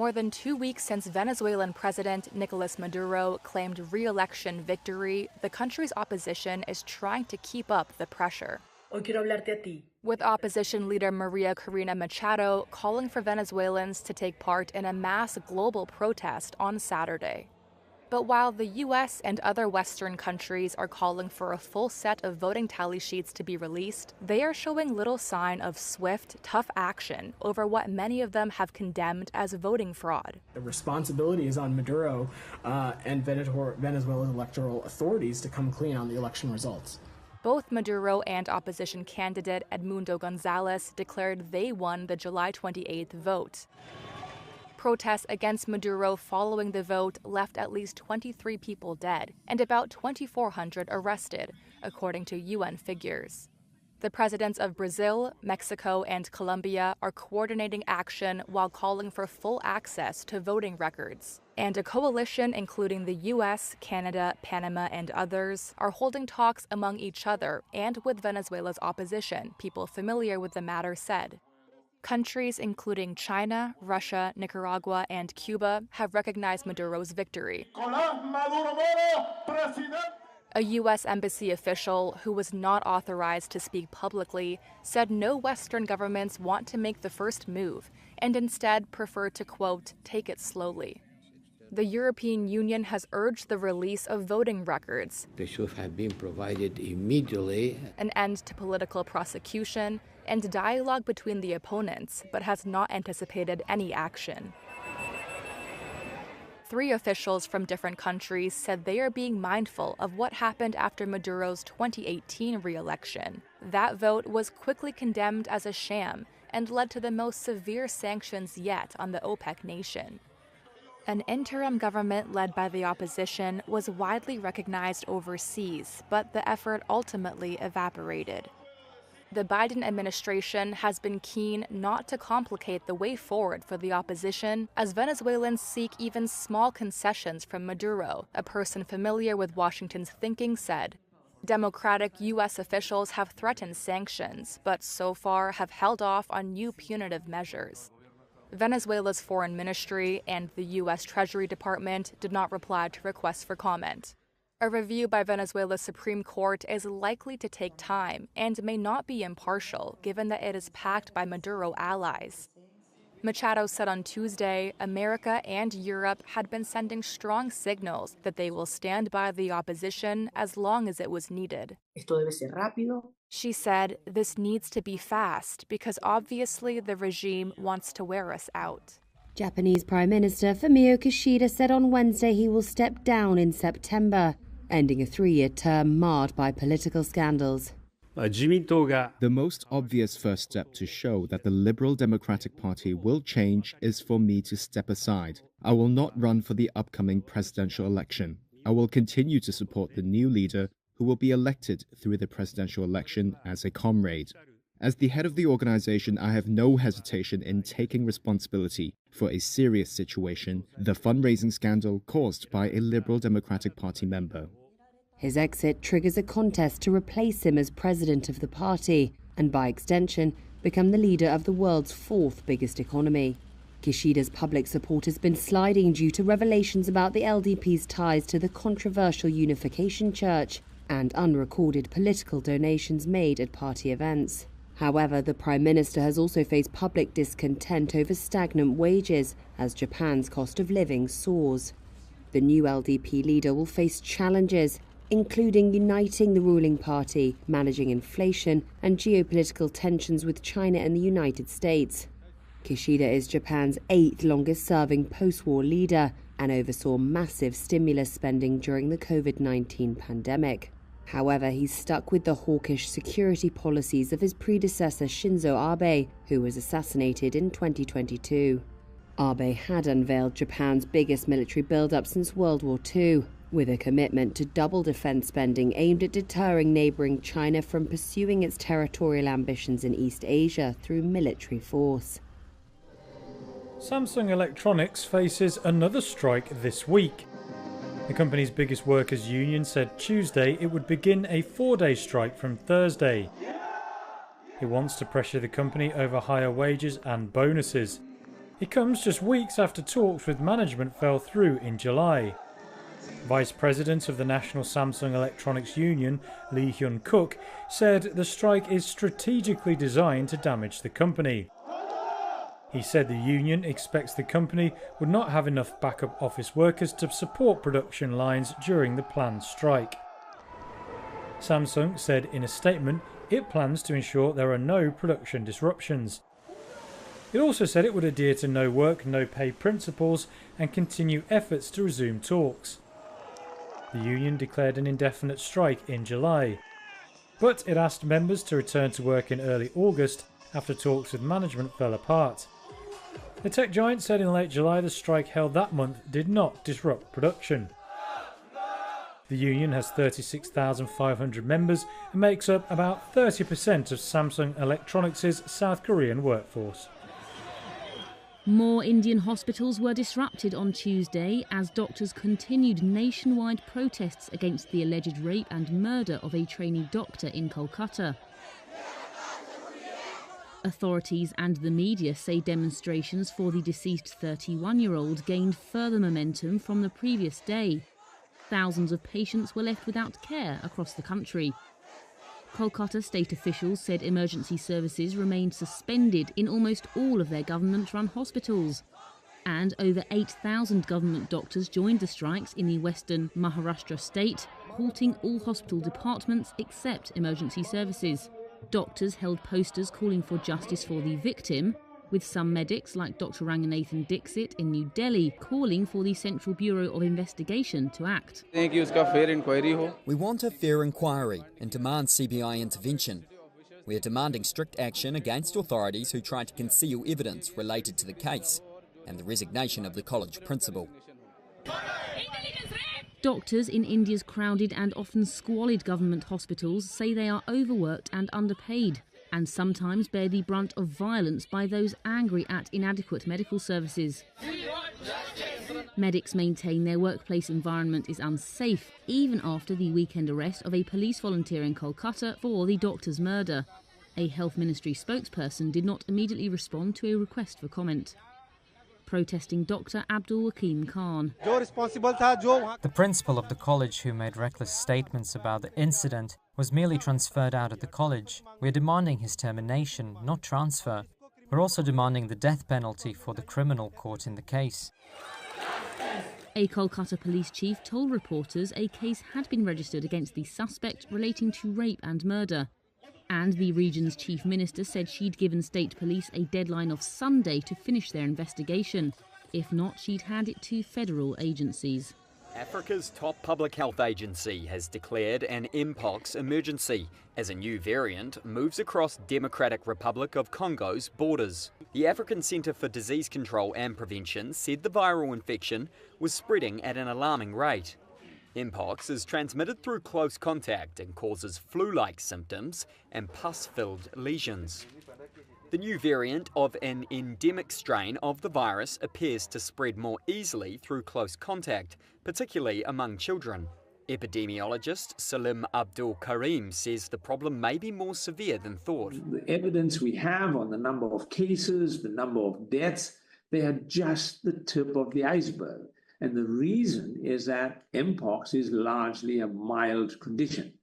more than 2 weeks since Venezuelan President Nicolas Maduro claimed re-election victory, the country's opposition is trying to keep up the pressure. Hoy quiero hablarte a ti. With opposition leader Maria Corina Machado calling for Venezuelans to take part in a mass global protest on Saturday. But while the U.S. and other Western countries are calling for a full set of voting tally sheets to be released, they are showing little sign of swift, tough action over what many of them have condemned as voting fraud. The responsibility is on Maduro and Venezuela's electoral authorities to come clean on the election results. Both Maduro and opposition candidate Edmundo Gonzalez declared they won the July 28th vote. Protests against Maduro following the vote left at least 23 people dead and about 2,400 arrested, according to UN figures. The presidents of Brazil, Mexico, and Colombia are coordinating action while calling for full access to voting records. And a coalition including the U.S., Canada, Panama, and others are holding talks among each other and with Venezuela's opposition, people familiar with the matter said. Countries including China, Russia, Nicaragua, and Cuba have recognized Maduro's victory. A U.S. embassy official who was not authorized to speak publicly said no Western governments want to make the first move and instead prefer to, quote, take it slowly. The European Union has urged the release of voting records. They should have been provided immediately. An end to political prosecution and dialogue between the opponents, but has not anticipated any action. 3 officials from different countries said they are being mindful of what happened after Maduro's 2018 re-election. That vote was quickly condemned as a sham and led to the most severe sanctions yet on the OPEC nation. An interim government led by the opposition was widely recognized overseas, but the effort ultimately evaporated. The Biden administration has been keen not to complicate the way forward for the opposition as Venezuelans seek even small concessions from Maduro, a person familiar with Washington's thinking said. Democratic U.S. officials have threatened sanctions, but so far have held off on new punitive measures. Venezuela's foreign ministry and the U.S. Treasury Department did not reply to requests for comment. A review by Venezuela's Supreme Court is likely to take time and may not be impartial, given that it is packed by Maduro allies. Machado said on Tuesday America and Europe had been sending strong signals that they will stand by the opposition as long as it was needed. Esto debe ser rápido. She said this needs to be fast because obviously the regime wants to wear us out. Japanese Prime Minister Fumio Kishida said on Wednesday he will step down in September, ending a 3-year term marred by political scandals. The most obvious first step to show that the Liberal Democratic Party will change is for me to step aside. I will not run for the upcoming presidential election. I will continue to support the new leader who will be elected through the presidential election as a comrade. As the head of the organization, I have no hesitation in taking responsibility for a serious situation, the fundraising scandal caused by a Liberal Democratic Party member. His exit triggers a contest to replace him as president of the party and, by extension, become the leader of the world's 4th biggest economy. Kishida's public support has been sliding due to revelations about the LDP's ties to the controversial Unification Church and unrecorded political donations made at party events. However, the Prime Minister has also faced public discontent over stagnant wages as Japan's cost of living soars. The new LDP leader will face challenges, including uniting the ruling party, managing inflation, and geopolitical tensions with China and the United States. Kishida is Japan's 8th longest-serving post-war leader and oversaw massive stimulus spending during the COVID-19 pandemic. However, he's stuck with the hawkish security policies of his predecessor Shinzo Abe, who was assassinated in 2022. Abe had unveiled Japan's biggest military build-up since World War II, with a commitment to double defense spending aimed at deterring neighboring China from pursuing its territorial ambitions in East Asia through military force. Samsung Electronics faces another strike this week. The company's biggest workers' union said Tuesday it would begin a 4-day strike from Thursday. It wants to pressure the company over higher wages and bonuses. It comes just weeks after talks with management fell through in July. Vice President of the National Samsung Electronics Union, Lee Hyun-kook, said the strike is strategically designed to damage the company. He said the union expects the company would not have enough backup office workers to support production lines during the planned strike. Samsung said in a statement it plans to ensure there are no production disruptions. It also said it would adhere to no work, no pay principles and continue efforts to resume talks. The union declared an indefinite strike in July, but it asked members to return to work in early August after talks with management fell apart. The tech giant said in late July the strike held that month did not disrupt production. The union has 36,500 members and makes up about 30% of Samsung Electronics' South Korean workforce. More Indian hospitals were disrupted on Tuesday as doctors continued nationwide protests against the alleged rape and murder of a trainee doctor in Kolkata. Authorities and the media say demonstrations for the deceased 31-year-old gained further momentum from the previous day. Thousands of patients were left without care across the country. Kolkata state officials said emergency services remained suspended in almost all of their government-run hospitals. And over 8,000 government doctors joined the strikes in the western Maharashtra state, halting all hospital departments except emergency services. Doctors held posters calling for justice for the victim, with some medics like Dr. Ranganathan Dixit in New Delhi calling for the Central Bureau of Investigation to act. We want a fair inquiry and demand CBI intervention. We are demanding strict action against authorities who try to conceal evidence related to the case and the resignation of the college principal. Doctors in India's crowded and often squalid government hospitals say they are overworked and underpaid, and sometimes bear the brunt of violence by those angry at inadequate medical services. Medics maintain their workplace environment is unsafe, even after the weekend arrest of a police volunteer in Kolkata for the doctor's murder. A Health Ministry spokesperson did not immediately respond to a request for comment. Protesting Dr. Abdul Wakim Khan. The principal of the college who made reckless statements about the incident was merely transferred out of the college. We're demanding his termination, not transfer. We're also demanding the death penalty for the criminal caught in the case. A Kolkata police chief told reporters a case had been registered against the suspect relating to rape and murder. And the region's chief minister said she'd given state police a deadline of Sunday to finish their investigation. If not, she'd hand it to federal agencies. Africa's top public health agency has declared an Mpox emergency as a new variant moves across Democratic Republic of Congo's borders. The African Centre for Disease Control and Prevention said the viral infection was spreading at an alarming rate. Mpox is transmitted through close contact and causes flu-like symptoms and pus-filled lesions. The new variant of an endemic strain of the virus appears to spread more easily through close contact, particularly among children. Epidemiologist Salim Abdul Karim says the problem may be more severe than thought. The evidence we have on the number of cases, the number of deaths, they are just the tip of the iceberg. And the reason is that Mpox is largely a mild condition.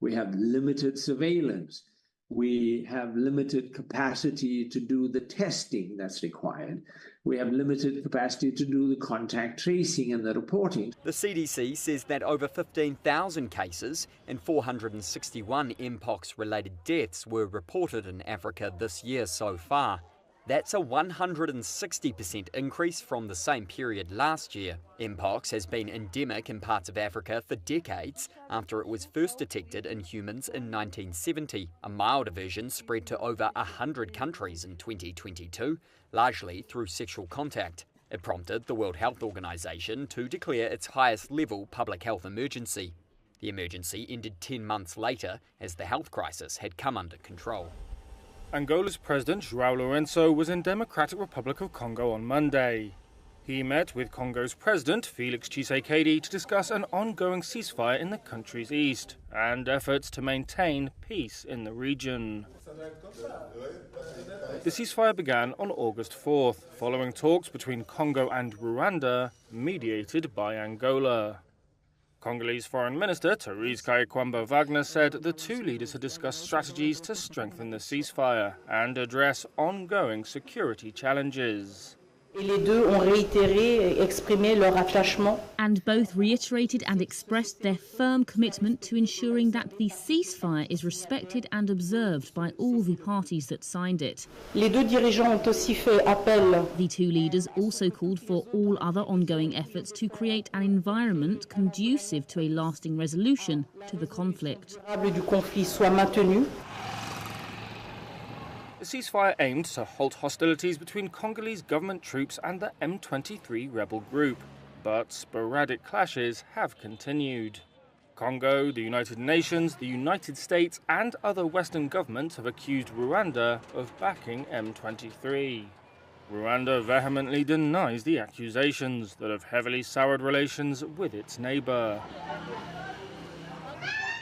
We have limited surveillance. We have limited capacity to do the testing that's required. We have limited capacity to do the contact tracing and the reporting. The CDC says that over 15,000 cases and 461 Mpox-related deaths were reported in Africa this year so far. That's a 160% increase from the same period last year. Mpox has been endemic in parts of Africa for decades after it was first detected in humans in 1970. A milder version spread to over 100 countries in 2022, largely through sexual contact. It prompted the World Health Organization to declare its highest level public health emergency. The emergency ended 10 months later as the health crisis had come under control. Angola's President João Lourenço was in Democratic Republic of Congo on Monday. He met with Congo's President Felix Tshisekedi to discuss an ongoing ceasefire in the country's east and efforts to maintain peace in the region. The ceasefire began on August 4th, following talks between Congo and Rwanda, mediated by Angola. Congolese Foreign Minister Therese Kaikwamba Wagner said the two leaders had discussed strategies to strengthen the ceasefire and address ongoing security challenges. And both reiterated and expressed their firm commitment to ensuring that the ceasefire is respected and observed by all the parties that signed it. The two leaders also called for all other ongoing efforts to create an environment conducive to a lasting resolution to the conflict. The ceasefire aimed to halt hostilities between Congolese government troops and the M23 rebel group, but sporadic clashes have continued. Congo, the United Nations, the United States and other Western governments have accused Rwanda of backing M23. Rwanda vehemently denies the accusations that have heavily soured relations with its neighbour.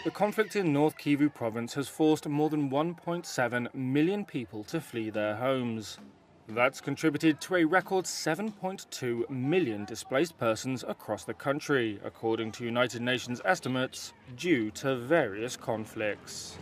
The conflict in North Kivu province has forced more than 1.7 million people to flee their homes. That's contributed to a record 7.2 million displaced persons across the country, according to United Nations estimates, due to various conflicts.